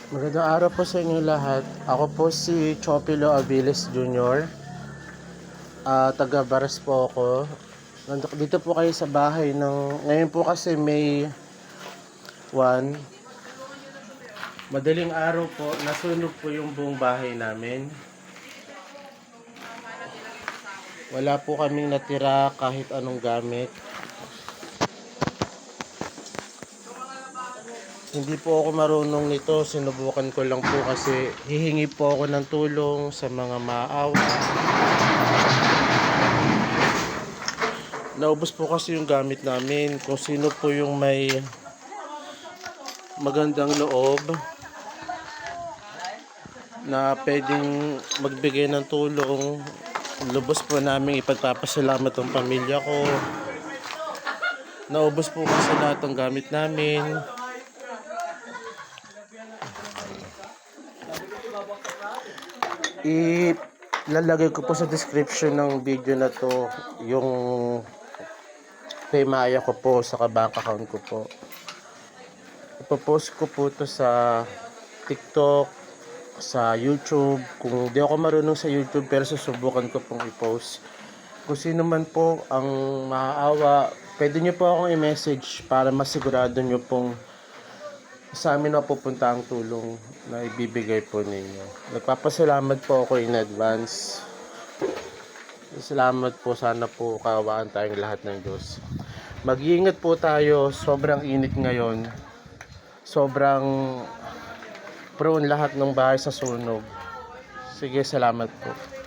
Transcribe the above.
Magandang araw po sa inyo lahat. Ako po si Chopilo Aviles Jr. Taga Baras po ako. Dito po kayo sa bahay ng... Ngayon po kasi May 1. Madaling araw po, nasunog po yung buong bahay namin. Wala po kaming natira kahit anong gamit. Hindi po ako marunong nito, sinubukan ko lang po kasi hihingi po ako ng tulong sa mga maawa. Naubos po kasi yung gamit namin. Kung sino po yung may magandang loob na pwedeng magbigay ng tulong, lubos po namin ipagpapasalamat ang pamilya ko. Naubos po kasi lahat ng gamit namin. Ilalagay ko po sa description ng video na to yung Paymaya ko po sa bank account ko po. Ipopost ko po to sa TikTok, sa YouTube. Kung di ako marunong sa YouTube, pero susubukan ko pong i-post. Kung sino man po ang maaawa, pwede nyo po akong i-message para masigurado nyo pong sa amin na pupunta ang tulong na ibibigay po ninyo. Nagpapasalamat po ako in advance. Salamat po, sana po kawaan tayong lahat ng Diyos. Mag-iingat po tayo, sobrang init ngayon. Sobrang prone lahat ng bahay sa sunog. Sige, salamat po.